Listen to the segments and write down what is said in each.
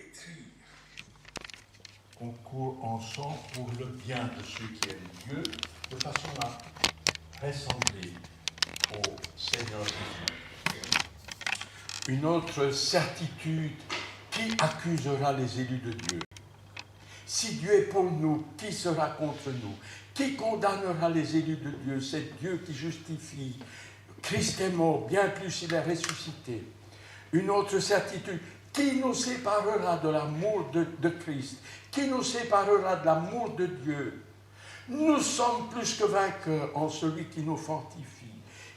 écrire qu'on court ensemble pour le bien de ceux qui aiment Dieu, de façon à ressembler au Seigneur Jésus. Une autre certitude, qui accusera les élus de Dieu? Si Dieu est pour nous, qui sera contre nous? Qui condamnera les élus de Dieu? C'est Dieu qui justifie. Christ est mort, bien plus il est ressuscité. Une autre certitude, qui nous séparera de l'amour de Christ? Qui nous séparera de l'amour de Dieu? Nous sommes plus que vainqueurs en celui qui nous fortifie.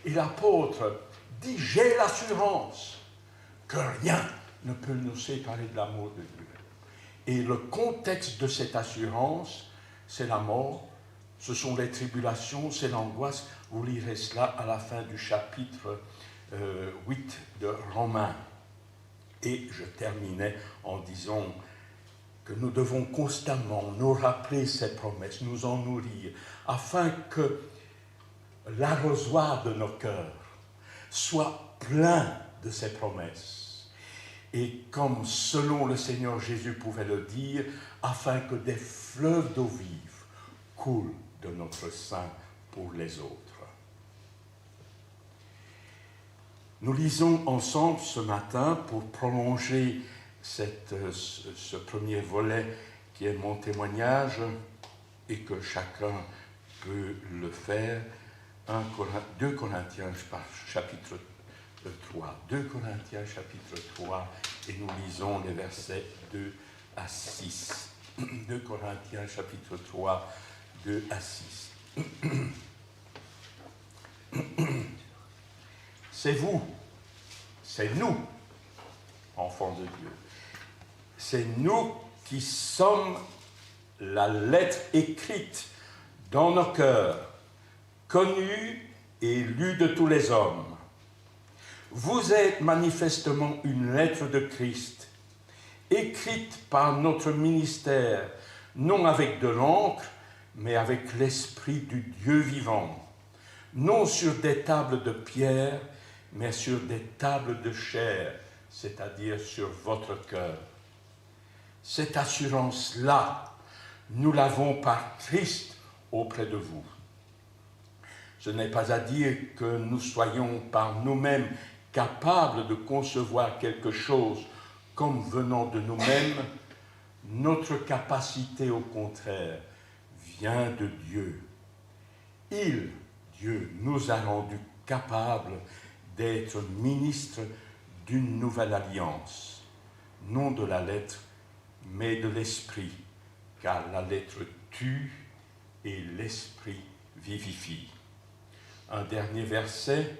Et l'apôtre dit, j'ai l'assurance que rien ne peut nous séparer de l'amour de Dieu. Et le contexte de cette assurance, c'est la mort, ce sont les tribulations, c'est l'angoisse. Vous lirez cela à la fin du chapitre 8 de Romains. Et je terminais en disant que nous devons constamment nous rappeler ces promesses, nous en nourrir, afin que l'arrosoir de nos cœurs soit plein de ces promesses. Et comme selon le Seigneur Jésus pouvait le dire, afin que des fleuves d'eau vive coulent de notre sein pour les autres. Nous lisons ensemble ce matin, pour prolonger ce premier volet qui est mon témoignage, et que chacun peut le faire, 2 Corinthiens chapitre 3. 2 Corinthiens chapitre 3, et nous lisons les versets 2 à 6. 2 Corinthiens chapitre 3, 2 à 6. C'est vous, c'est nous, enfants de Dieu. C'est nous qui sommes la lettre écrite dans nos cœurs, connue et lue de tous les hommes. Vous êtes manifestement une lettre de Christ, écrite par notre ministère, non avec de l'encre, mais avec l'Esprit du Dieu vivant, non sur des tables de pierre, mais sur des tables de chair, c'est-à-dire sur votre cœur. Cette assurance-là, nous l'avons par Christ auprès de vous. Ce n'est pas à dire que nous soyons par nous-mêmes capables de concevoir quelque chose comme venant de nous-mêmes. Notre capacité, au contraire, vient de Dieu. Dieu, nous a rendus capables d'être ministres d'une nouvelle alliance, non de la lettre, mais de l'esprit, car la lettre tue et l'esprit vivifie. Un dernier verset,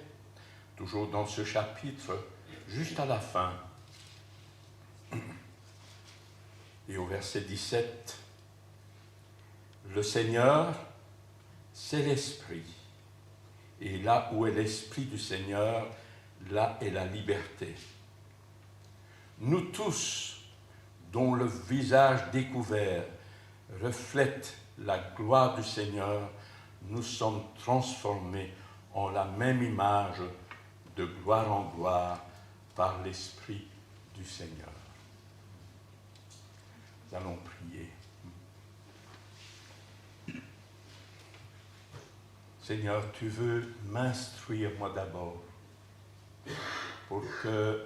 toujours dans ce chapitre, juste à la fin, et au verset 17, le Seigneur, c'est l'esprit. Et là où est l'Esprit du Seigneur, là est la liberté. Nous tous, dont le visage découvert reflète la gloire du Seigneur, nous sommes transformés en la même image de gloire en gloire par l'Esprit du Seigneur. Nous allons prier. Seigneur, tu veux m'instruire moi d'abord, pour que,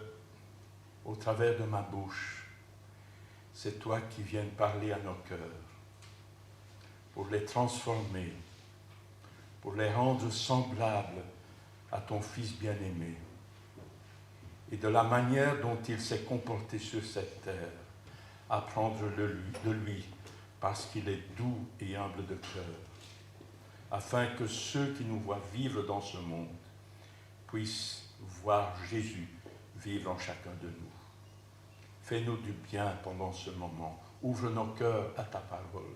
au travers de ma bouche, c'est toi qui viennes parler à nos cœurs, pour les transformer, pour les rendre semblables à ton Fils bien-aimé, et de la manière dont il s'est comporté sur cette terre, apprendre de lui, parce qu'il est doux et humble de cœur, afin que ceux qui nous voient vivre dans ce monde puissent voir Jésus vivre en chacun de nous. Fais-nous du bien pendant ce moment. Ouvre nos cœurs à ta parole,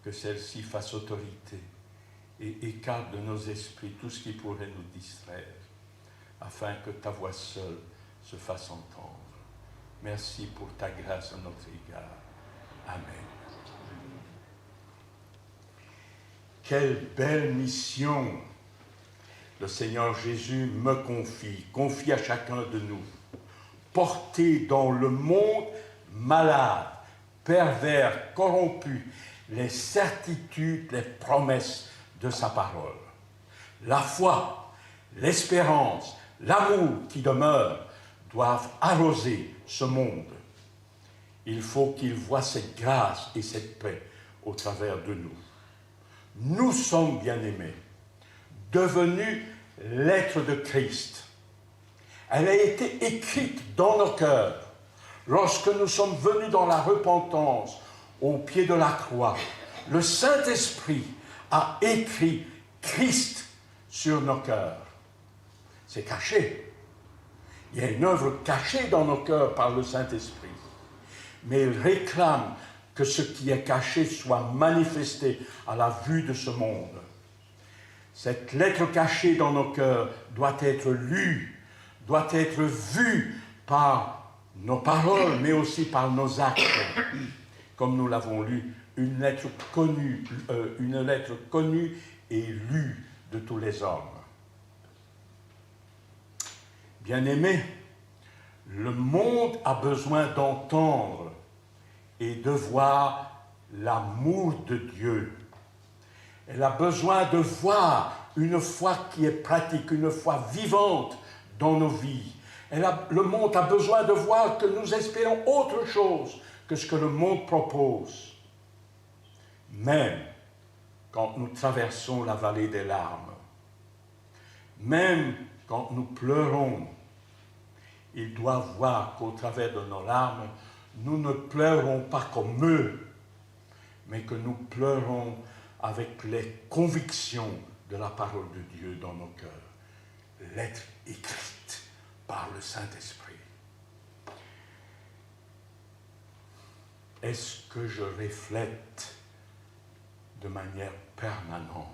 que celle-ci fasse autorité et écarte de nos esprits tout ce qui pourrait nous distraire, afin que ta voix seule se fasse entendre. Merci pour ta grâce à notre égard. Amen. Quelle belle mission le Seigneur Jésus me confie à chacun de nous. Porter dans le monde malades, pervers, corrompus, les certitudes, les promesses de sa parole. La foi, l'espérance, l'amour qui demeure doivent arroser ce monde. Il faut qu'il voie cette grâce et cette paix au travers de nous. Nous sommes bien-aimés, devenus l'être de Christ. Elle a été écrite dans nos cœurs lorsque nous sommes venus dans la repentance au pied de la croix. Le Saint-Esprit a écrit Christ sur nos cœurs. C'est caché. Il y a une œuvre cachée dans nos cœurs par le Saint-Esprit. Mais il réclame que ce qui est caché soit manifesté à la vue de ce monde. Cette lettre cachée dans nos cœurs doit être lue, doit être vue par nos paroles, mais aussi par nos actes. Comme nous l'avons lu, une lettre connue et lue de tous les hommes. Bien-aimés, le monde a besoin d'entendre et de voir l'amour de Dieu. Elle a besoin de voir une foi qui est pratique, une foi vivante dans nos vies. Le monde a besoin de voir que nous espérons autre chose que ce que le monde propose. Même quand nous traversons la vallée des larmes, même quand nous pleurons, ils doivent voir qu'au travers de nos larmes, nous ne pleurons pas comme eux, mais que nous pleurons avec les convictions de la parole de Dieu dans nos cœurs. Lettre écrite par le Saint-Esprit. Est-ce que je reflète de manière permanente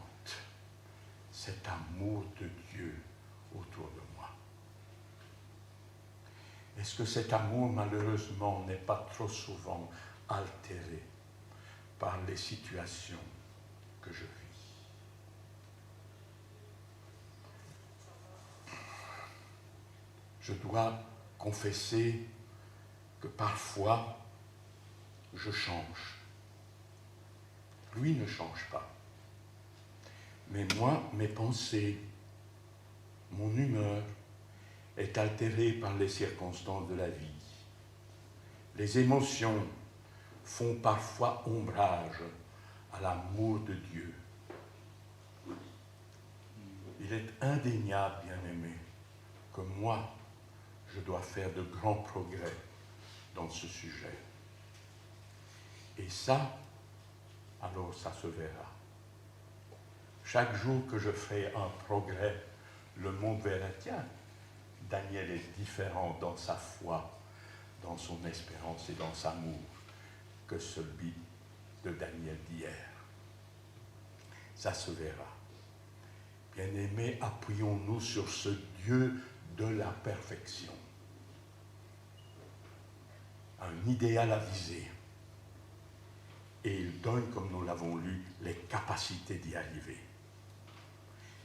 cet amour de Dieu autour de moi? Est-ce que cet amour, malheureusement, n'est pas trop souvent altéré par les situations que je vis? Je dois confesser que parfois, je change. Lui ne change pas. Mais moi, mes pensées, mon humeur est altérée par les circonstances de la vie. Les émotions font parfois ombrage à l'amour de Dieu. Il est indéniable, bien-aimé, que moi, je dois faire de grands progrès dans ce sujet. Et ça, alors ça se verra. Chaque jour que je fais un progrès, le monde verra, tiens, Daniel est différent dans sa foi, dans son espérance et dans son amour que celui de Daniel d'hier. Ça se verra. Bien-aimés, appuyons-nous sur ce Dieu de la perfection. Un idéal à viser. Et il donne, comme nous l'avons lu, les capacités d'y arriver.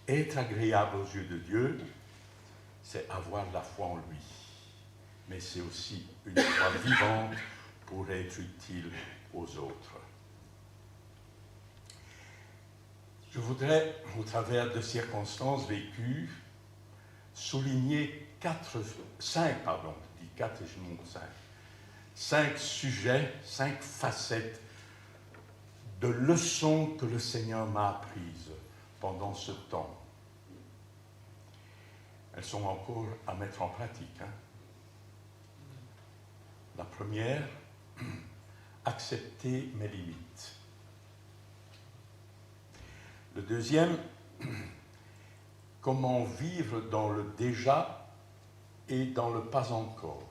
Être agréable aux yeux de Dieu, c'est avoir la foi en lui. Mais c'est aussi une foi vivante pour être utile aux autres. Je voudrais, au travers de circonstances vécues, souligner cinq sujets, 5 facettes de leçons que le Seigneur m'a apprises pendant ce temps. Elles sont encore à mettre en pratique. La première, accepter mes limites. Le deuxième, comment vivre dans le déjà et dans le pas encore.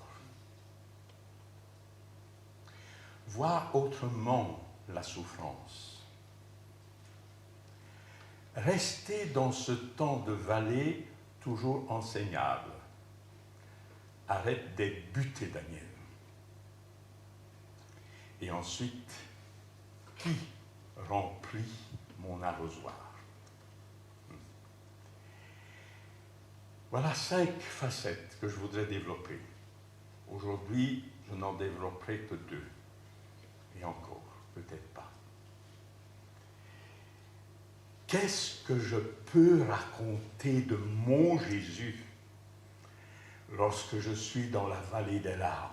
Voir autrement la souffrance. Rester dans ce temps de vallée toujours enseignable. Arrête d'être buté, Daniel. Et ensuite, qui remplit mon arrosoir? Voilà 5 facettes que je voudrais développer. Aujourd'hui, Je n'en développerai que 2. Et encore, peut-être pas. Qu'est-ce que je peux raconter de mon Jésus lorsque je suis dans la vallée des larmes?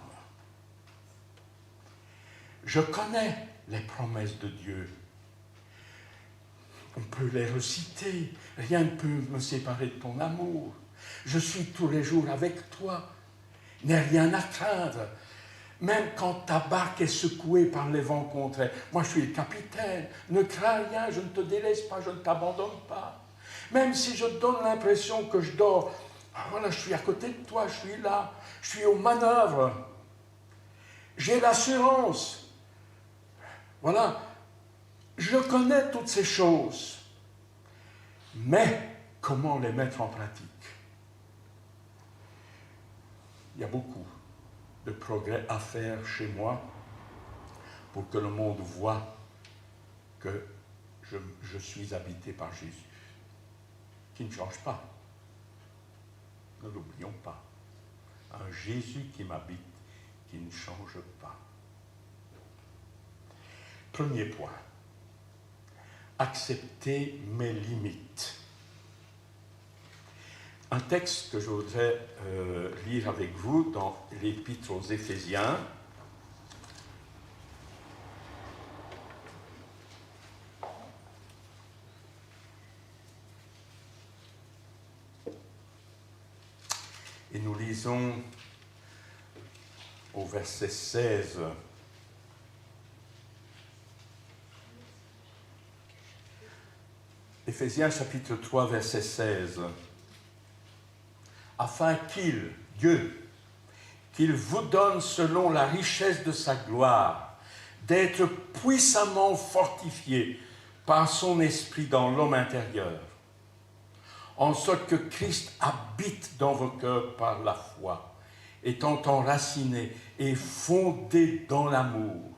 Je connais les promesses de Dieu. On peut les reciter. Rien ne peut me séparer de ton amour. Je suis tous les jours avec toi. N'ai rien à craindre. Même quand ta barque est secouée par les vents contraires. Moi, je suis le capitaine. Ne crains rien, je ne te délaisse pas, je ne t'abandonne pas. Même si je donne l'impression que je dors, voilà, je suis à côté de toi, je suis là, je suis aux manœuvres. J'ai l'assurance. Voilà, je connais toutes ces choses. Mais comment les mettre en pratique? Il y a beaucoup de progrès à faire chez moi pour que le monde voie que je suis habité par Jésus, qui ne change pas. Ne l'oublions pas. Un Jésus qui m'habite, qui ne change pas. Premier point, accepter mes limites. Un texte que je voudrais lire avec vous dans l'Épître aux Éphésiens. Et nous lisons au verset 16. Éphésiens chapitre 3, verset 16. Afin Dieu, qu'il vous donne selon la richesse de sa gloire, d'être puissamment fortifié par son esprit dans l'homme intérieur, en sorte que Christ habite dans vos cœurs par la foi, étant enraciné et fondé dans l'amour,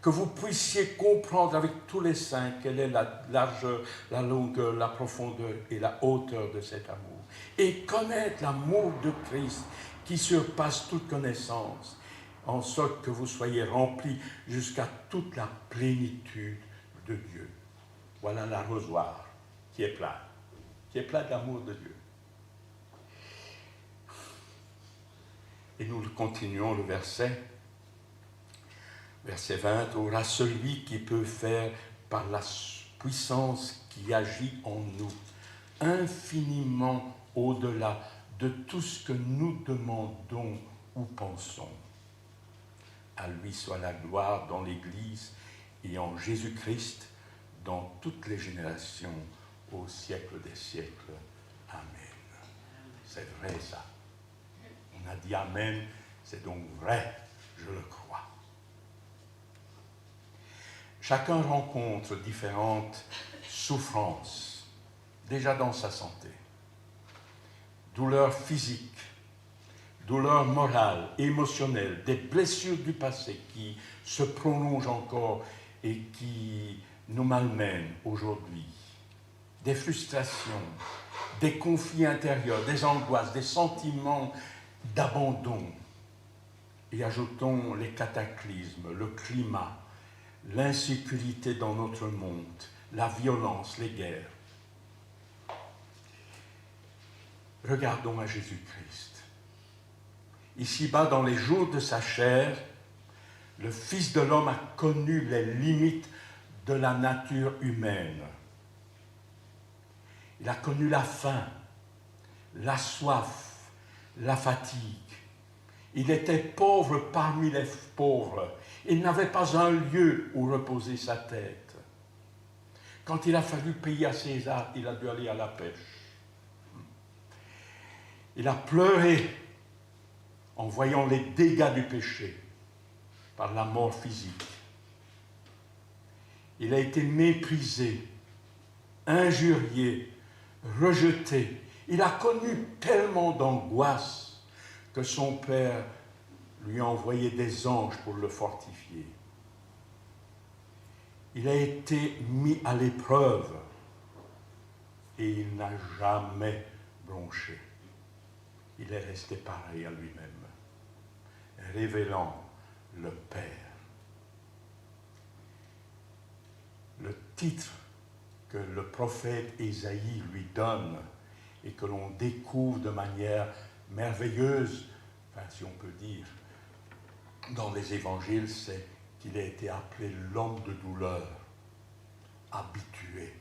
que vous puissiez comprendre avec tous les saints quelle est la largeur, la longueur, la profondeur et la hauteur de cet amour, et connaître l'amour de Christ qui surpasse toute connaissance, en sorte que vous soyez remplis jusqu'à toute la plénitude de Dieu. Voilà l'arrosoir qui est plein d'amour de Dieu. Et nous continuons le verset 20, « Aura celui qui peut faire par la puissance qui agit en nous, infiniment au-delà de tout ce que nous demandons ou pensons. À lui soit la gloire dans l'Église et en Jésus-Christ dans toutes les générations, au siècle des siècles. Amen. » C'est vrai ça. On a dit Amen, c'est donc vrai, je le crois. Chacun rencontre différentes souffrances, déjà dans sa santé. Douleurs physiques, douleurs morales, émotionnelles, des blessures du passé qui se prolongent encore et qui nous malmènent aujourd'hui. Des frustrations, des conflits intérieurs, des angoisses, des sentiments d'abandon. Et ajoutons les cataclysmes, le climat, l'insécurité dans notre monde, la violence, les guerres. Regardons à Jésus-Christ. Ici-bas, dans les jours de sa chair, le Fils de l'homme a connu les limites de la nature humaine. Il a connu la faim, la soif, la fatigue. Il était pauvre parmi les pauvres. Il n'avait pas un lieu où reposer sa tête. Quand il a fallu payer à César, il a dû aller à la pêche. Il a pleuré en voyant les dégâts du péché par la mort physique. Il a été méprisé, injurié, rejeté. Il a connu tellement d'angoisse que son père lui a envoyé des anges pour le fortifier. Il a été mis à l'épreuve et il n'a jamais bronché. Il est resté pareil à lui-même. révélant le Père. Le titre que le prophète Ésaïe lui donne et que l'on découvre de manière merveilleuse, enfin, si on peut dire, dans les évangiles, c'est qu'il a été appelé l'homme de douleur, habitué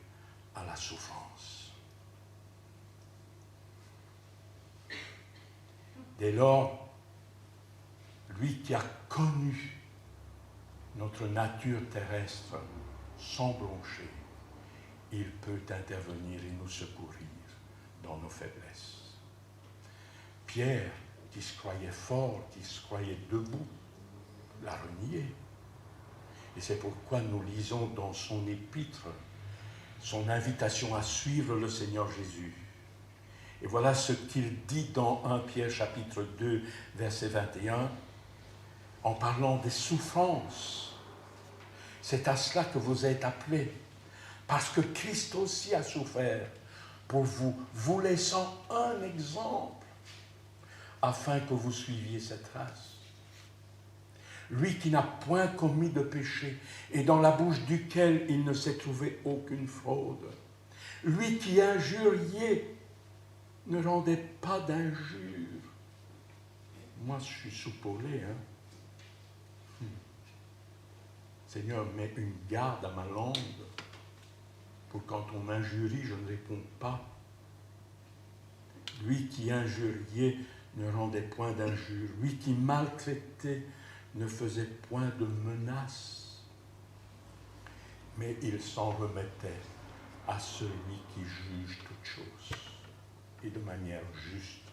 à la souffrance. Dès lors, lui qui a connu notre nature terrestre sans broncher, il peut intervenir et nous secourir dans nos faiblesses. Pierre, qui se croyait fort, qui se croyait debout, l'a renié. Et c'est pourquoi nous lisons dans son épître son invitation à suivre le Seigneur Jésus. Et voilà ce qu'il dit dans 1 Pierre chapitre 2, verset 21, en parlant des souffrances. C'est à cela que vous êtes appelés, parce que Christ aussi a souffert pour vous, vous laissant un exemple, afin que vous suiviez cette trace. Lui qui n'a point commis de péché, et dans la bouche duquel il ne s'est trouvé aucune fraude. Lui qui injuriait, ne rendait pas d'injure. Moi, je suis soupolé, Seigneur, mets une garde à ma langue, pour quand on m'injurie, je ne réponds pas. Lui qui injuriait ne rendait point d'injure. Lui qui maltraitait ne faisait point de menaces. Mais il s'en remettait à celui qui juge toutes choses, et de manière juste.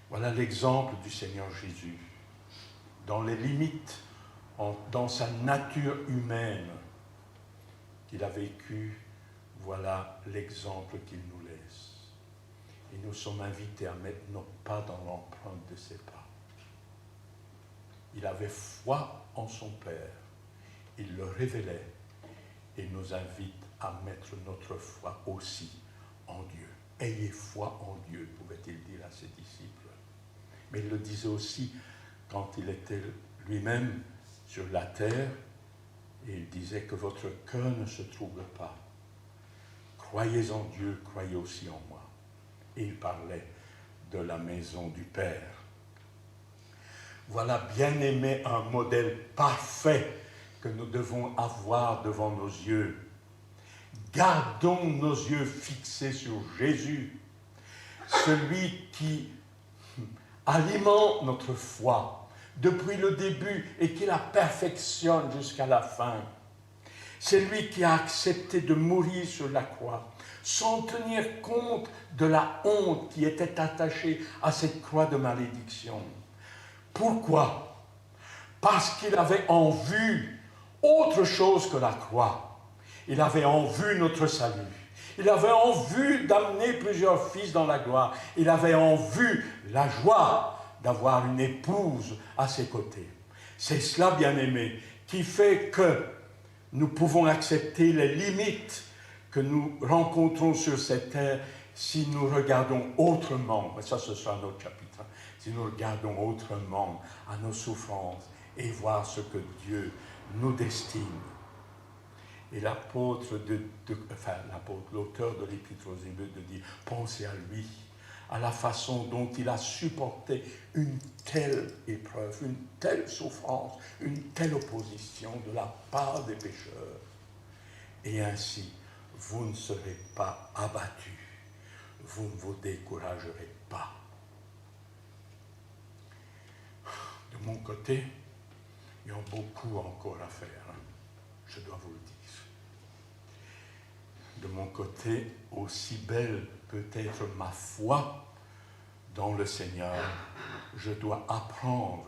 Voilà l'exemple du Seigneur Jésus. Dans les limites, dans sa nature humaine qu'il a vécue, voilà l'exemple qu'il nous laisse. Et nous sommes invités à mettre nos pas dans l'empreinte de ses pas. Il avait foi en son Père, il le révélait et nous invite à mettre notre foi aussi en Dieu. Ayez foi en Dieu, pouvait-il dire à ses disciples. Mais il le disait aussi quand il était lui-même sur la terre, et il disait que votre cœur ne se trouble pas. Croyez en Dieu, croyez aussi en moi. Et il parlait de la maison du Père. Voilà, bien-aimé, un modèle parfait que nous devons avoir devant nos yeux. Gardons nos yeux fixés sur Jésus, celui qui alimente notre foi depuis le début et qui la perfectionne jusqu'à la fin. C'est lui qui a accepté de mourir sur la croix, sans tenir compte de la honte qui était attachée à cette croix de malédiction. Pourquoi? Parce qu'il avait en vue autre chose que la croix. Il avait en vue notre salut. Il avait en vue d'amener plusieurs fils dans la gloire. Il avait en vue la joie d'avoir une épouse à ses côtés. C'est cela, bien-aimé, qui fait que nous pouvons accepter les limites que nous rencontrons sur cette terre si nous regardons autrement. Mais ça, ce sera un autre chapitre. Si nous regardons autrement à nos souffrances et voir ce que Dieu nous destine. Et l'auteur de l'Épître aux Hébreux de dire, pensez à lui, à la façon dont il a supporté une telle épreuve, une telle souffrance, une telle opposition de la part des pécheurs. Et ainsi, vous ne serez pas abattus, vous ne vous découragerez pas. De mon côté, il y a beaucoup encore à faire, je dois vous le dire. De mon côté, aussi belle peut être ma foi dans le Seigneur, je dois apprendre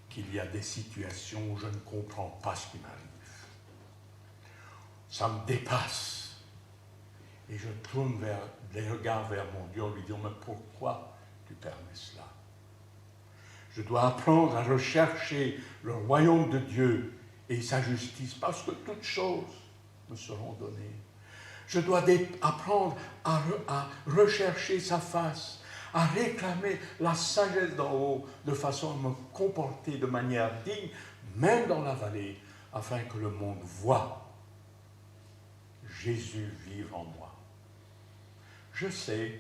qu'il y a des situations où je ne comprends pas ce qui m'arrive. Ça me dépasse. Et je tourne les regards vers mon Dieu en lui disant, mais pourquoi tu permets cela? Je dois apprendre à rechercher le royaume de Dieu et sa justice, parce que toutes choses me seront données. Je dois apprendre à rechercher sa face, à réclamer la sagesse d'en haut, de façon à me comporter de manière digne, même dans la vallée, afin que le monde voie Jésus vivre en moi. Je sais,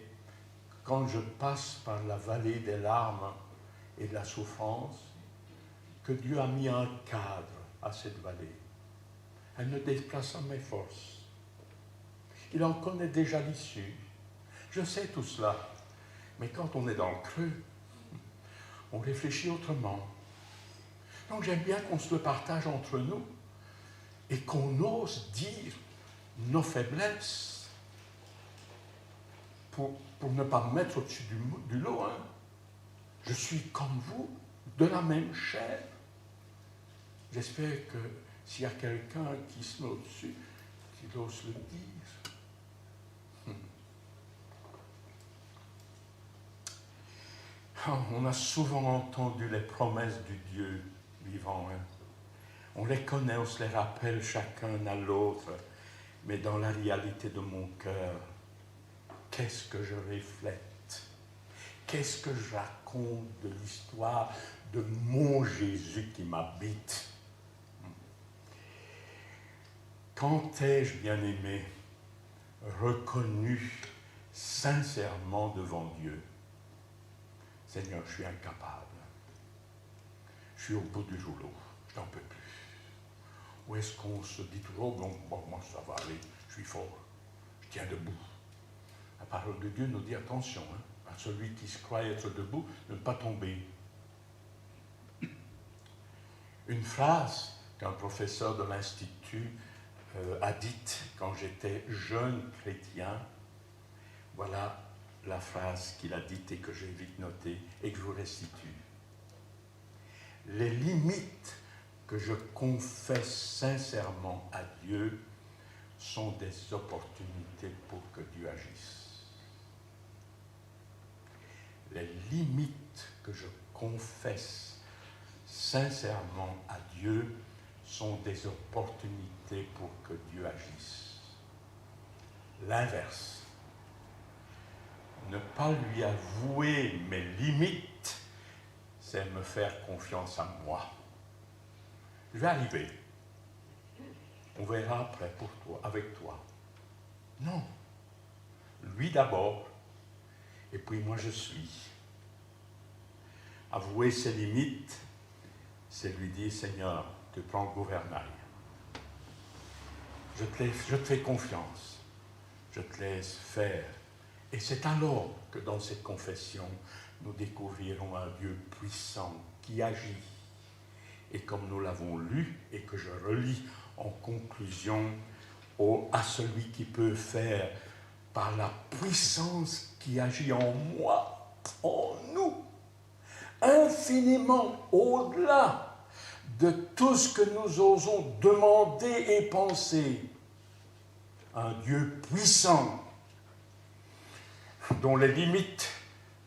quand je passe par la vallée des larmes et de la souffrance, que Dieu a mis un cadre à cette vallée. Elle ne déplace pas mes forces. Il en connaît déjà l'issue. Je sais tout cela. Mais quand on est dans le creux, on réfléchit autrement. Donc j'aime bien qu'on se le partage entre nous et qu'on ose dire nos faiblesses pour ne pas me mettre au-dessus du lot. Hein. Je suis comme vous, de la même chair. J'espère que s'il y a quelqu'un qui se met au-dessus, qu'il ose le dire. On a souvent entendu les promesses du Dieu vivant. Hein. On les connaît, on se les rappelle chacun à l'autre. Mais dans la réalité de mon cœur, qu'est-ce que je reflète? Qu'est-ce que je raconte de l'histoire de mon Jésus qui m'habite? Quand ai-je, bien-aimé, reconnu sincèrement devant Dieu, Seigneur, je suis incapable. Je suis au bout du rouleau. Je n'en peux plus. Ou est-ce qu'on se dit toujours, bon, moi ça va aller, je suis fort, je tiens debout. La parole de Dieu nous dit attention, hein, à celui qui se croit être debout, de ne pas tomber. Une phrase qu'un professeur de l'Institut a dite quand j'étais jeune chrétien, voilà la phrase qu'il a dite et que j'ai vite notée et que je vous restitue. Les limites que je confesse sincèrement à Dieu sont des opportunités pour que Dieu agisse. Les limites que je confesse sincèrement à Dieu sont des opportunités pour que Dieu agisse. L'inverse. Ne pas lui avouer mes limites, c'est me faire confiance à moi. Je vais arriver. On verra après pour toi, avec toi. Non. Lui d'abord, et puis moi je suis. Avouer ses limites, c'est lui dire, Seigneur, tu prends le gouvernail. Je te fais confiance. Je te laisse faire. Et c'est alors que dans cette confession, nous découvrirons un Dieu puissant qui agit. Et comme nous l'avons lu et que je relis en conclusion à celui qui peut faire par la puissance qui agit en moi, en nous, infiniment au-delà de tout ce que nous osons demander et penser. Un Dieu puissant dont les limites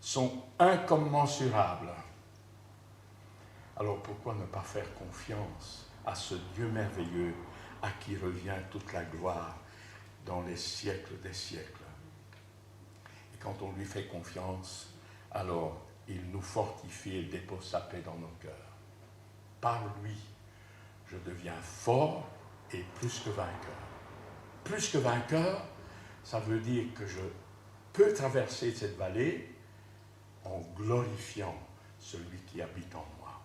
sont incommensurables. Alors pourquoi ne pas faire confiance à ce Dieu merveilleux à qui revient toute la gloire dans les siècles des siècles? Et quand on lui fait confiance, alors il nous fortifie et dépose sa paix dans nos cœurs. Par lui, je deviens fort et plus que vainqueur. Plus que vainqueur, ça veut dire que je peux traverser cette vallée en glorifiant celui qui habite en moi.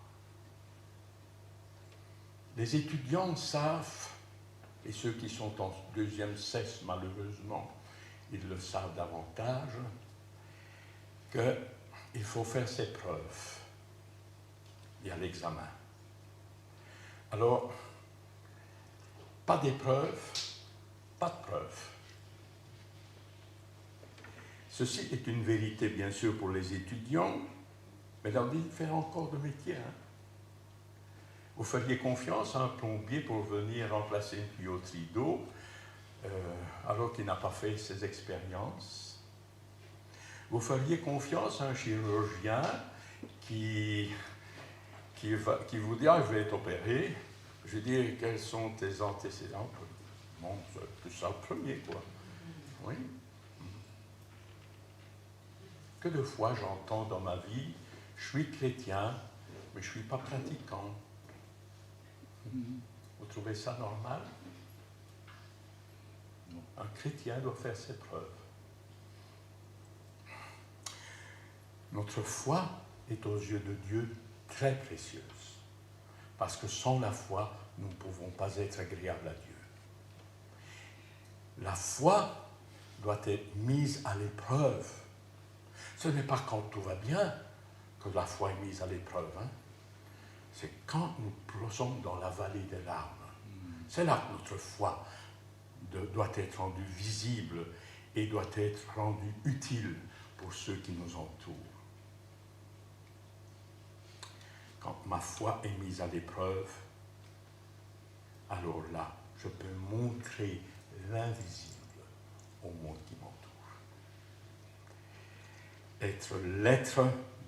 Les étudiants savent, et ceux qui sont en deuxième cesse, malheureusement, ils le savent davantage, qu'il faut faire ses preuves. Il y a l'examen. Alors, pas d'épreuve, pas de preuve. Ceci est une vérité, bien sûr, pour les étudiants, mais dans différents corps de métier. Hein. Vous feriez confiance à un plombier pour venir remplacer une tuyauterie d'eau, alors qu'il n'a pas fait ses expériences. Vous feriez confiance à un chirurgien qui vous dit « Ah, je vais être opéré ». Je vais dire « Quels sont tes antécédents ?» Bon, c'est plus ça le premier, quoi. Oui. que de fois j'entends dans ma vie, je suis chrétien, mais je ne suis pas pratiquant. Vous trouvez ça normal? Un chrétien doit faire ses preuves. Notre foi est aux yeux de Dieu très précieuse, parce que sans la foi, nous ne pouvons pas être agréables à Dieu. La foi doit être mise à l'épreuve. Ce n'est pas quand tout va bien que la foi est mise à l'épreuve. C'est quand nous sommes dans la vallée des larmes. C'est là que notre foi doit être rendue visible et doit être rendue utile pour ceux qui nous entourent. Quand ma foi est mise à l'épreuve, alors là, je peux montrer l'invisible au monde qui m'entoure. Être l'être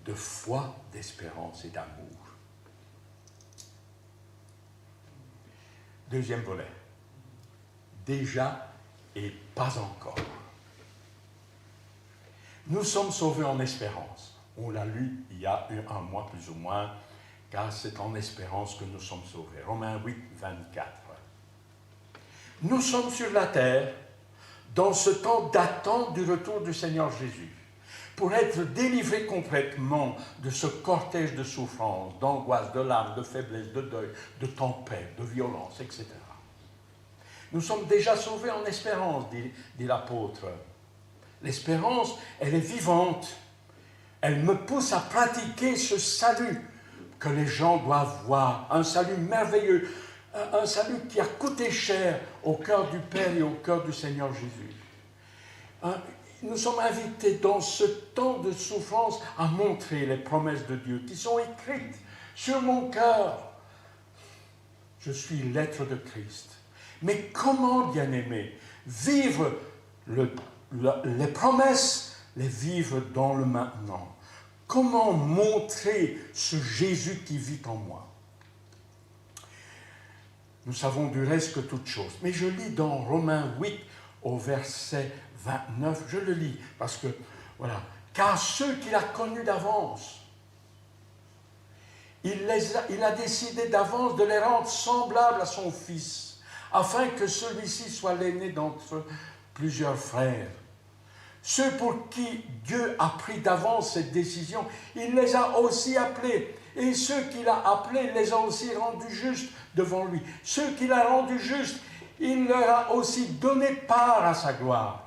de foi, d'espérance et d'amour. Deuxième volet. Déjà et pas encore. Nous sommes sauvés en espérance. On l'a lu il y a un mois plus ou moins, car c'est en espérance que nous sommes sauvés. Romains 8, 24. Nous sommes sur la terre dans ce temps d'attente du retour du Seigneur Jésus, pour être délivrés complètement de ce cortège de souffrances, d'angoisse, de larmes, de faiblesse, de deuil, de tempête, de violence, etc. Nous sommes déjà sauvés en espérance, dit l'apôtre. L'espérance, elle est vivante. Elle me pousse à pratiquer ce salut que les gens doivent voir, un salut merveilleux, un salut qui a coûté cher au cœur du Père et au cœur du Seigneur Jésus. Nous sommes invités dans ce temps de souffrance à montrer les promesses de Dieu qui sont écrites sur mon cœur. Je suis l'être de Christ. Mais comment, bien-aimé, vivre les promesses, les vivre dans le maintenant? Comment montrer ce Jésus qui vit en moi? Nous savons du reste que toutes choses. Mais je lis dans Romains 8 au verset 29, je le lis parce que, voilà, car ceux qu'il a connus d'avance, il a décidé d'avance de les rendre semblables à son Fils, afin que celui-ci soit l'aîné d'entre plusieurs frères. Ceux pour qui Dieu a pris d'avance cette décision, il les a aussi appelés. Et ceux qu'il a appelés, il les a aussi rendus justes devant lui. Ceux qu'il a rendus justes, il leur a aussi donné part à sa gloire.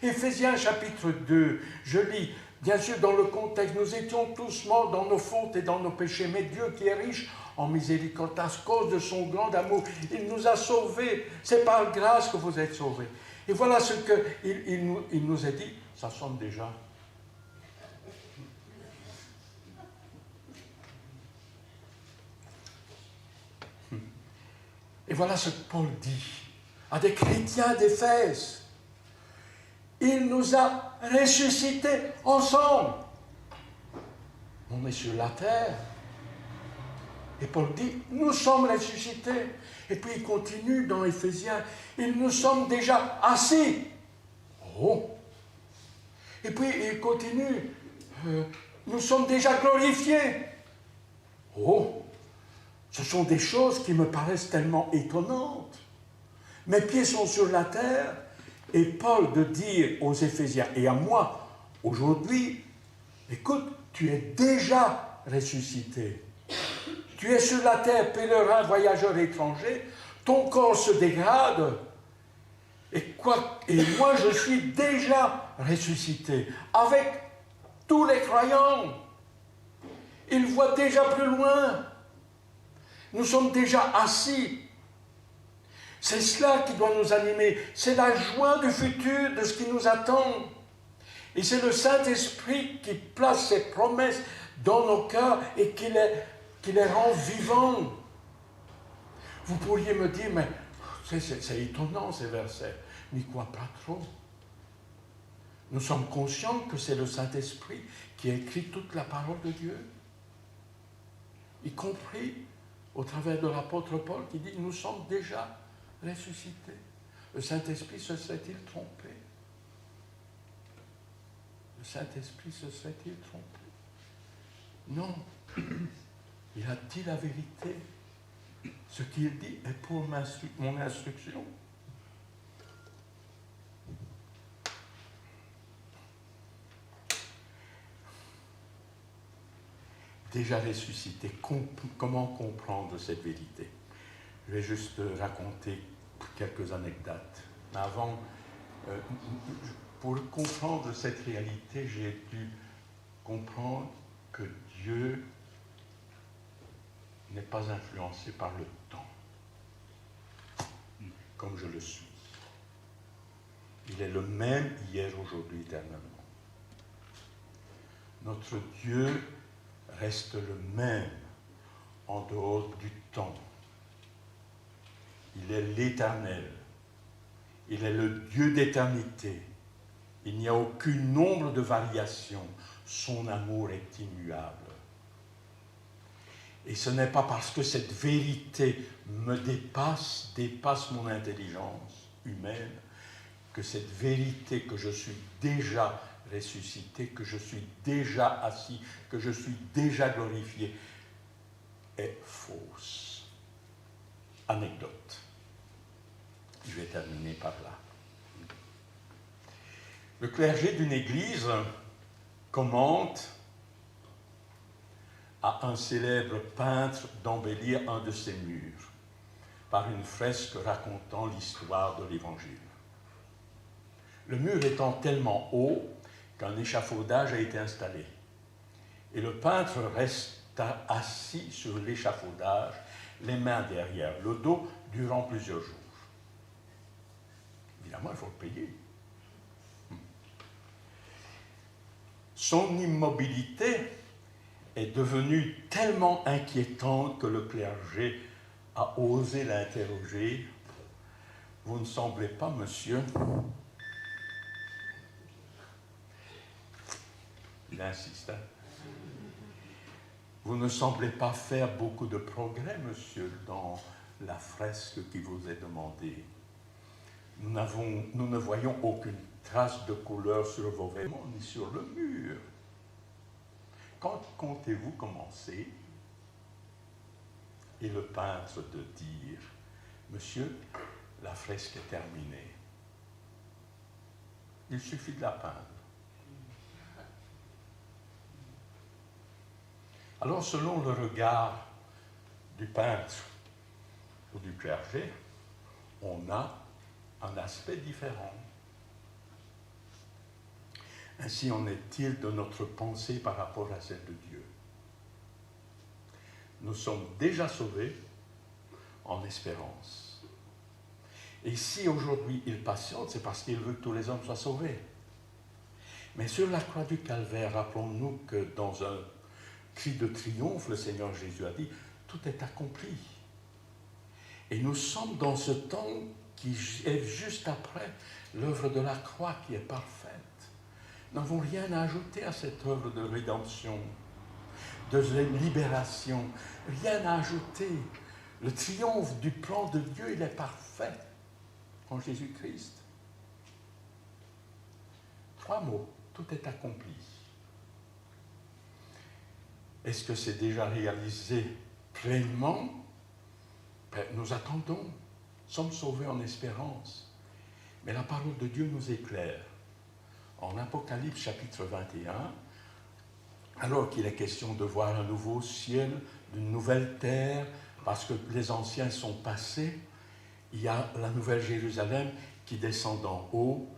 Éphésiens chapitre 2, je lis, bien sûr dans le contexte, nous étions tous morts dans nos fautes et dans nos péchés, mais Dieu qui est riche en miséricorde, à cause de son grand amour, il nous a sauvés, c'est par grâce que vous êtes sauvés. Et voilà ce qu'il nous a dit, ça sonne déjà. Et voilà ce que Paul dit à des chrétiens d'Éphèse. Il nous a ressuscités ensemble. On est sur la terre. Et Paul dit, nous sommes ressuscités. Et puis il continue dans Éphésiens, nous sommes déjà assis. Oh! Et puis il continue, nous sommes déjà glorifiés. Oh! Ce sont des choses qui me paraissent tellement étonnantes. Mes pieds sont sur la terre, et Paul de dire aux Éphésiens et à moi, aujourd'hui, écoute, tu es déjà ressuscité. Tu es sur la terre, pèlerin, voyageur étranger, ton corps se dégrade, et moi je suis déjà ressuscité, avec tous les croyants. Ils voient déjà plus loin. Nous sommes déjà assis. C'est cela qui doit nous animer. C'est la joie du futur, de ce qui nous attend. Et c'est le Saint-Esprit qui place ses promesses dans nos cœurs et qui les rend vivants. Vous pourriez me dire, mais c'est étonnant ces versets. N'y crois pas trop. Nous sommes conscients que c'est le Saint-Esprit qui a écrit toute la parole de Dieu, y compris au travers de l'apôtre Paul qui dit « Nous sommes déjà ressuscités ». Le Saint-Esprit se serait-il trompé? Le Saint-Esprit se serait-il trompé? Non. Il a dit la vérité. Ce qu'il dit est pour mon instruction. Déjà ressuscité, comment comprendre cette vérité? Je vais juste raconter quelques anecdotes. Avant, pour comprendre cette réalité, j'ai dû comprendre que Dieu n'est pas influencé par le temps, comme je le suis. Il est le même hier, aujourd'hui, éternellement. Notre Dieu reste le même en dehors du temps. Il est l'Éternel. Il est le Dieu d'éternité. Il n'y a aucun nombre de variations. Son amour est immuable. Et ce n'est pas parce que cette vérité me dépasse mon intelligence humaine, que cette vérité que je suis déjà ressuscité, que je suis déjà assis, que je suis déjà glorifié, est fausse. Anecdote. Je vais terminer par là. Le clergé d'une église commande à un célèbre peintre d'embellir un de ses murs par une fresque racontant l'histoire de l'Évangile. Le mur étant tellement haut qu'un échafaudage a été installé. Et le peintre resta assis sur l'échafaudage, les mains derrière le dos, durant plusieurs jours. Évidemment, il faut le payer. Son immobilité est devenue tellement inquiétante que le clergé a osé l'interroger. « Vous ne semblez pas, monsieur ?» Il insiste. « Vous ne semblez pas faire beaucoup de progrès, monsieur, dans la fresque qui vous est demandée. Nous ne voyons aucune trace de couleur sur vos vêtements ni sur le mur. Quand comptez-vous commencer ?» Et le peintre de dire, « Monsieur, la fresque est terminée. Il suffit de la peindre. » Alors, selon le regard du peintre ou du clergé, on a un aspect différent. Ainsi en est-il de notre pensée par rapport à celle de Dieu. Nous sommes déjà sauvés en espérance. Et si aujourd'hui il patiente, c'est parce qu'il veut que tous les hommes soient sauvés. Mais sur la croix du Calvaire, rappelons-nous que dans un cri de triomphe, le Seigneur Jésus a dit « Tout est accompli ». Et nous sommes dans ce temps qui est juste après l'œuvre de la croix qui est parfaite. Nous n'avons rien à ajouter à cette œuvre de rédemption, de libération. Rien à ajouter. Le triomphe du plan de Dieu, il est parfait en Jésus-Christ. 3 mots, tout est accompli. Est-ce que c'est déjà réalisé pleinement? Nous attendons, sommes sauvés en espérance. Mais la parole de Dieu nous éclaire. En Apocalypse chapitre 21, alors qu'il est question de voir un nouveau ciel, une nouvelle terre, parce que les anciens sont passés, il y a la nouvelle Jérusalem qui descend d'en haut,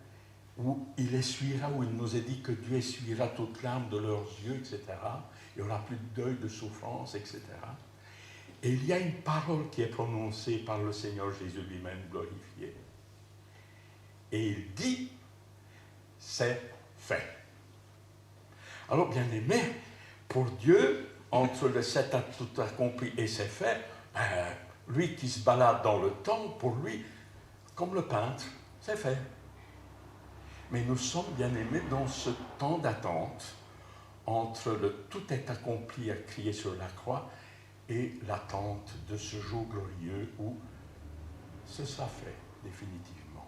où il essuiera, où il nous est dit que Dieu essuiera toute larme de leurs yeux, etc. Il n'y aura plus de deuil, de souffrance, etc. Et il y a une parole qui est prononcée par le Seigneur Jésus lui-même glorifié. Et il dit, c'est fait. Alors, bien aimé, pour Dieu, entre le c'est tout accompli et c'est fait, lui qui se balade dans le temps, pour lui, comme le peintre, c'est fait. Mais nous sommes, bien aimés, dans ce temps d'attente entre le tout est accompli à crier sur la croix et l'attente de ce jour glorieux où ce sera fait définitivement.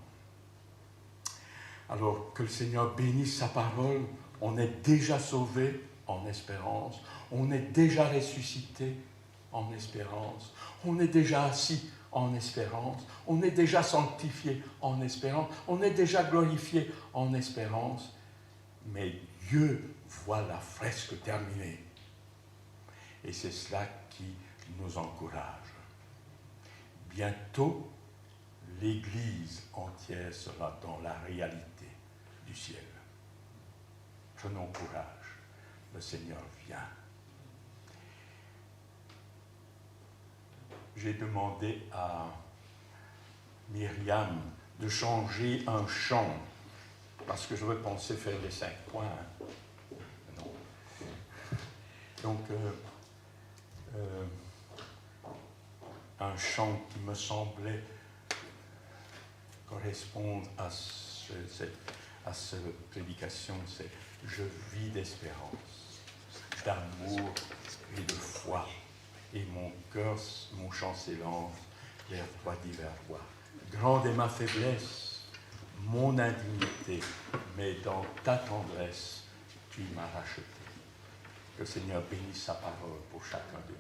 Alors que le Seigneur bénisse sa parole On est déjà sauvé en espérance. On est déjà ressuscité en espérance. On est déjà assis en espérance. On est déjà sanctifié en espérance. On est déjà glorifié en espérance. Mais Dieu voit la fresque terminée. Et c'est cela qui nous encourage. Bientôt, l'Église entière sera dans la réalité du ciel. Prenons courage, le Seigneur vient. J'ai demandé à Myriam de changer un chant, parce que je pensais faire les 5 points. Non. Donc, un chant qui me semblait correspondre à cette prédication, c'est « Je vis d'espérance, d'amour et de foi, et mon cœur, mon chant s'élance vers toi divers voix. Grande est ma faiblesse, mon indignité, mais dans ta tendresse, tu m'as racheté. » Que le Seigneur bénisse sa parole pour chacun de nous.